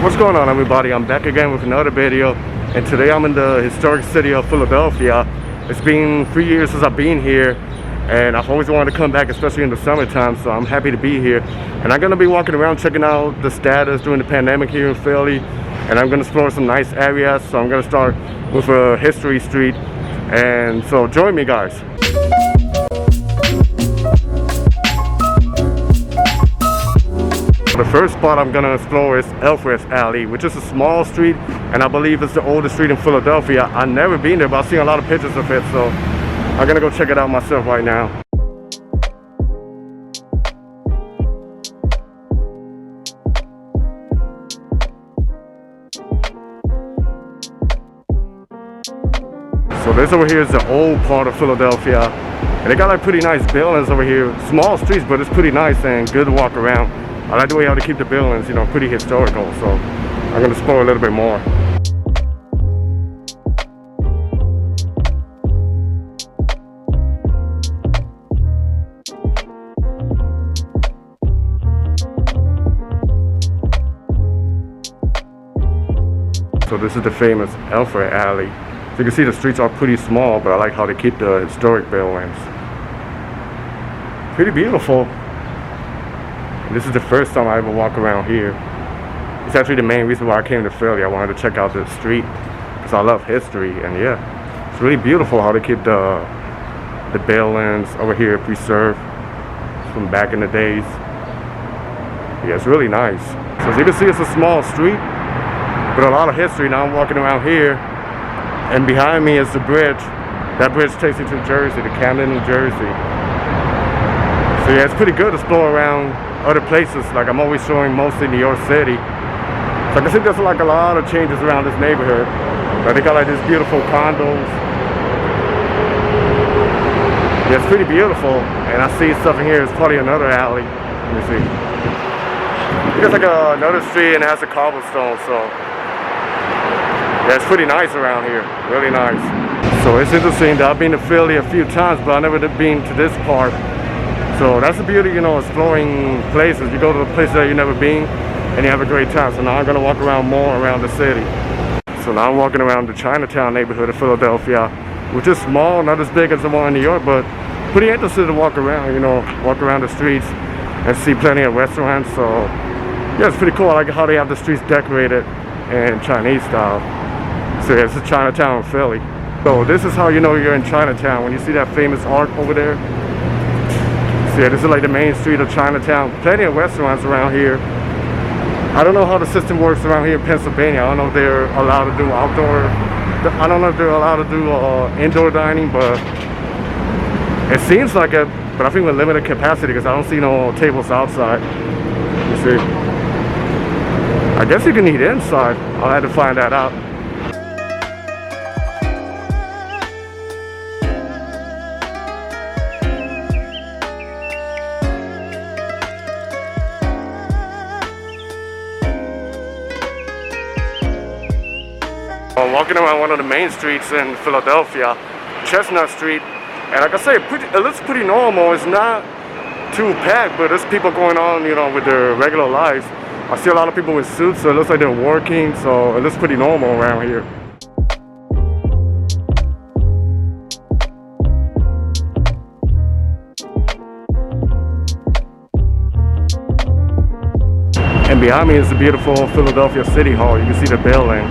What's going on, everybody? I'm back again with another video, and today I'm in the historic city of Philadelphia. It's been 3 years since I've been here, and I've always wanted to come back, especially in the summertime, so I'm happy to be here. And I'm going to be walking around checking out the status during the pandemic here in Philly, and I'm going to explore some nice areas. So I'm going to start with a history street, and so join me, guys. The first spot I'm going to explore is Elfreth Alley, which is a small street, and I believe it's the oldest street in Philadelphia. I've never been there, but I've seen a lot of pictures of it, so I'm going to go check it out myself right now. So this over here is the old part of Philadelphia, and they got like pretty nice buildings over here. Small streets, but it's pretty nice and good to walk around. I like the way how they keep the buildings, you know, pretty historical, so I'm going to explore a little bit more. So this is the famous Elfreth Alley. So you can see the streets are pretty small, but I like how they keep the historic buildings. Pretty beautiful. This is the first time I ever walk around here. It's actually the main reason why I came to Philly. I wanted to check out the street because I love history, and yeah, it's really beautiful how they keep the buildings over here preserved from back in the days. Yeah, it's really nice. So as you can see, it's a small street, but a lot of history. Now I'm walking around here, and behind me is the bridge. That bridge takes you to Jersey, to Camden, New Jersey. So yeah, it's pretty good to explore around other places. Like I'm always showing mostly New York City. So I can see there's like a lot of changes around this neighborhood. Like they got like these beautiful condos. Yeah, it's pretty beautiful. And I see stuff in here. It's probably another alley. Let me see. There's like another street and it has a cobblestone. So yeah, it's pretty nice around here. Really nice. So it's interesting that I've been to Philly a few times, but I've never been to this part. So that's the beauty, you know, exploring places. You go to a place that you've never been and you have a great time. So now I'm going to walk around more around the city. So now I'm walking around the Chinatown neighborhood of Philadelphia, which is small, not as big as the one in New York, but pretty interesting to walk around, you know, walk around the streets and see plenty of restaurants. So yeah, it's pretty cool. I like how they have the streets decorated in Chinese style. So yeah, this is Chinatown in Philly. So this is how you know you're in Chinatown, when you see that famous arc over there. So yeah, this is like the main street of Chinatown. Plenty of restaurants around here. I don't know how the system works around here in Pennsylvania. I don't know if they're allowed to do outdoor. I don't know if they're allowed to do indoor dining, but it seems like it. But I think with limited capacity because I don't see no tables outside. You see, I guess you can eat inside. I'll have to find that out. I'm walking around one of the main streets in Philadelphia, Chestnut Street, and like I say, it looks pretty normal. It's not too packed, but there's people going on, you know, with their regular lives. I see a lot of people with suits, so it looks like they're working, so it looks pretty normal around here. And behind me is the beautiful Philadelphia City Hall. You can see the building.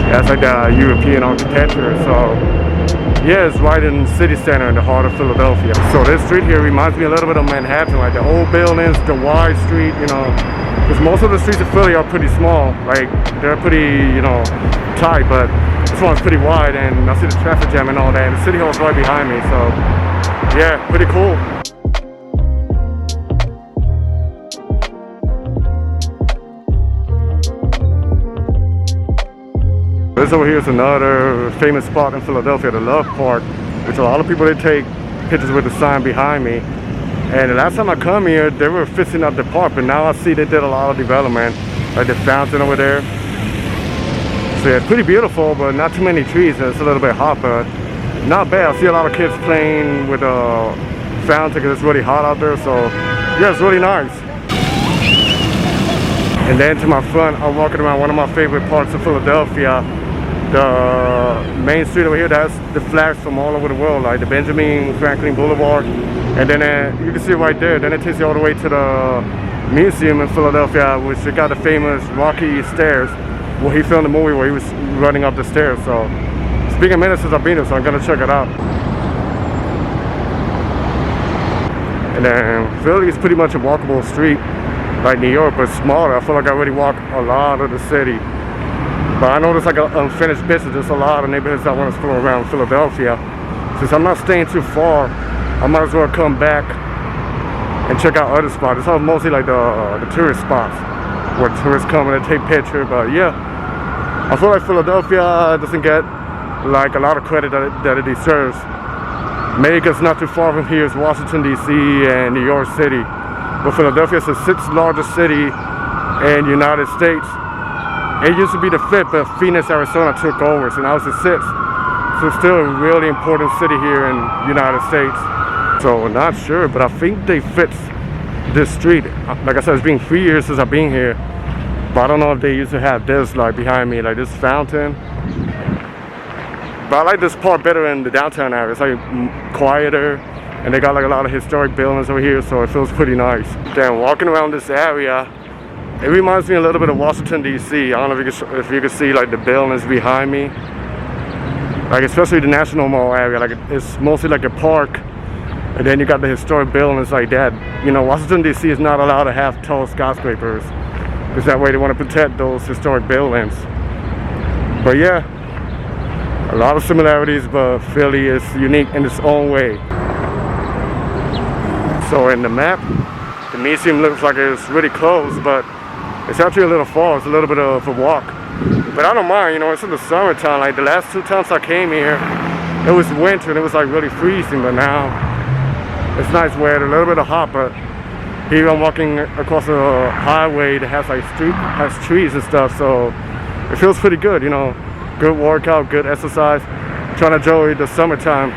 That's like the European architecture, so yeah, it's right in the city center in the heart of Philadelphia. So this street here reminds me a little bit of Manhattan, like the old buildings, the wide street, you know, because most of the streets in Philly are pretty small, like they're pretty, you know, tight, but this one's pretty wide, and I see the traffic jam and all that, and the city hall is right behind me, so yeah, pretty cool. This over here is another famous spot in Philadelphia, the Love Park, which a lot of people, they take pictures with the sign behind me. And the last time I come here, they were fixing up the park, but now I see they did a lot of development, like the fountain over there. So yeah, it's pretty beautiful, but not too many trees, and it's a little bit hot, but not bad. I see a lot of kids playing with a fountain because it's really hot out there, so yeah, it's really nice. And then to my front, I'm walking around one of my favorite parts of Philadelphia. The main street over here that has the flags from all over the world, like the Benjamin Franklin Boulevard. And then you can see it right there. Then it takes you all the way to the museum in Philadelphia, which they got the famous rocky stairs where he filmed the movie where he was running up the stairs. So it's been a minute since I've been here, so I'm gonna check it out. And then Philly is pretty much a walkable street like New York, but smaller. I feel like I already walked a lot of the city. But I know there's like an unfinished business. There's a lot of neighborhoods that I want to explore around Philadelphia. Since I'm not staying too far, I might as well come back and check out other spots. It's all mostly like the tourist spots where tourists come and they take pictures. But yeah, I feel like Philadelphia doesn't get like a lot of credit that it deserves. Maybe because not too far from here is Washington DC and New York City. But Philadelphia is the 6th largest city in the United States. It used to be the 5th, but Phoenix, Arizona took over, so now it's the 6th. So it's still a really important city here in the United States. So not sure, but I think they fixed this street. Like I said, it's been 3 years since I've been here. But I don't know if they used to have this like behind me, like this fountain. But I like this part better in the downtown area. It's like quieter, and they got like a lot of historic buildings over here, so it feels pretty nice. Then walking around this area, it reminds me a little bit of Washington DC. I don't know if you can see like the buildings behind me, like especially the National Mall area. Like it's mostly like a park, and then you got the historic buildings like that. You know, Washington DC is not allowed to have tall skyscrapers because that way they want to protect those historic buildings. But yeah, a lot of similarities, but Philly is unique in its own way. So in the map, the museum looks like it's really close, but it's actually a little far. It's a little bit of a walk. But I don't mind, you know, it's in the summertime. Like the last 2 times I came here, it was winter and it was like really freezing, but now it's nice weather, a little bit of hot, but here I'm walking across a highway that has like has trees and stuff, so it feels pretty good, you know. Good workout, good exercise. Trying to enjoy the summertime.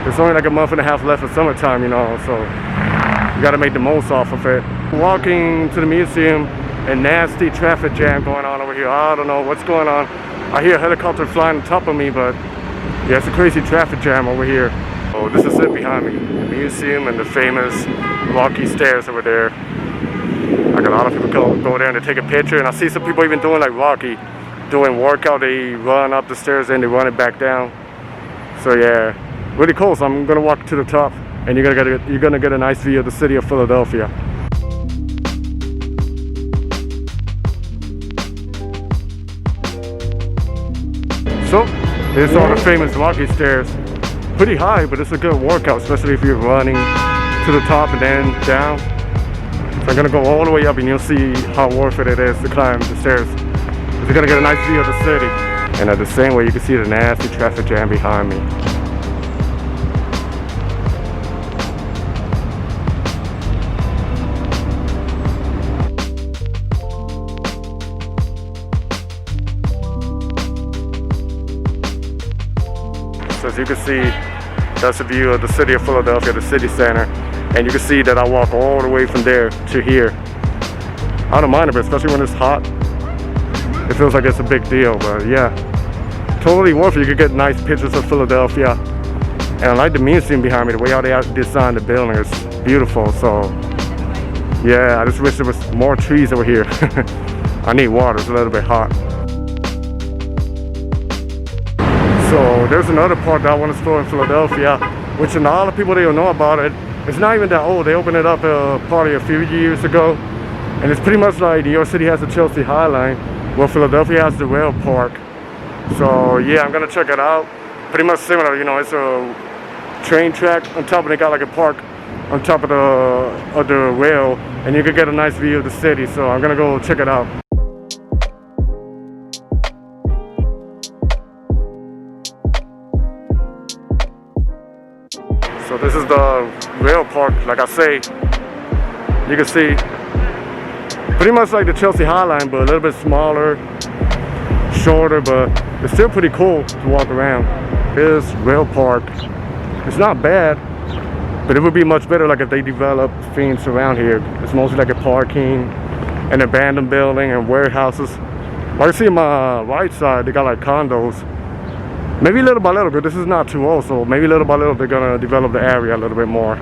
There's only like a month and a half left of summertime, you know, so you gotta make the most off of it. Walking to the museum, a nasty traffic jam going on over here. I don't know what's going on. I hear a helicopter flying on top of me, but yeah, it's a crazy traffic jam over here. Oh, this is it behind me. The museum and the famous rocky stairs over there. Like a lot of people go there and they take a picture, and I see some people even doing like Rocky, doing workout. They run up the stairs and they run it back down. So yeah, really cool. So I'm gonna walk to the top, and you're gonna get a nice view of the city of Philadelphia. So these are the famous rocky stairs. Pretty high, but it's a good workout, especially if you're running to the top and then down. So I'm gonna go all the way up, and you'll see how worth it is to climb the stairs. You're gonna get a nice view of the city. And at the same way, you can see the nasty traffic jam behind me. So as you can see, that's a view of the city of Philadelphia, the city center. And you can see that I walk all the way from there to here. I don't mind it, but especially when it's hot, it feels like it's a big deal. But yeah, totally worth it. You could get nice pictures of Philadelphia. And I like the museum behind me, the way how they designed the building is beautiful. So yeah, I just wish there was more trees over here. I need water, it's a little bit hot. So there's another part that I want to explore in Philadelphia, which a lot of people, they don't know about it. It's not even that old. They opened it up probably a few years ago. And it's pretty much like New York City has the Chelsea High Line, where Philadelphia has the rail park. So yeah, I'm gonna check it out. Pretty much similar, you know, it's a train track on top, and they got like a park on top of the rail, and you can get a nice view of the city. So I'm gonna go check it out. So this is the rail park. Like I say, you can see pretty much like the Chelsea High Line, but a little bit smaller, shorter, but it's still pretty cool to walk around. This rail park, it's not bad, but it would be much better like if they developed things around here. It's mostly like a parking an abandoned building and warehouses. Like I see on my right side, they got like condos. Maybe little by little, but this is not too old, so maybe little by little they're gonna develop the area a little bit more.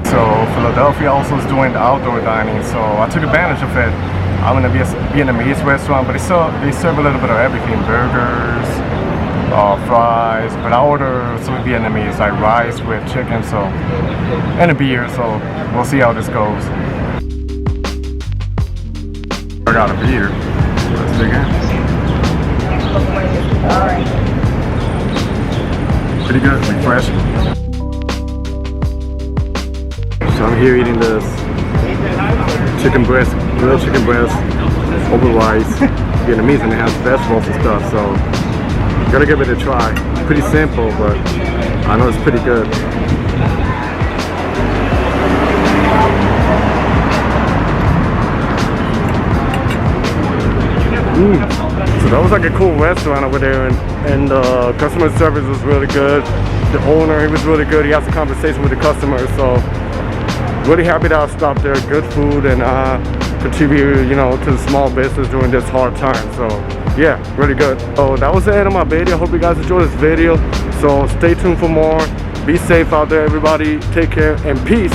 So Philadelphia also is doing the outdoor dining, so I took advantage of it. I'm in a Vietnamese restaurant, but they serve a little bit of everything: burgers, fries. But I order some Vietnamese, like rice with chicken, so, and a beer. So we'll see how this goes. I got a beer. Let's dig in. Pretty good, refreshing. So I'm here eating this chicken breast, grilled chicken breast over rice, Vietnamese, and it has vegetables and stuff. So gotta give it a try. Pretty simple, but I know it's pretty good. So that was like a cool restaurant over there, and customer service was really good. The owner, he was really good. He has a conversation with the customers, so really happy that I stopped there. Good food, and contribute, you know, to the small business during this hard time. So yeah, really good. So that was the end of my video. I hope you guys enjoyed this video. So stay tuned for more. Be safe out there, everybody. Take care and peace.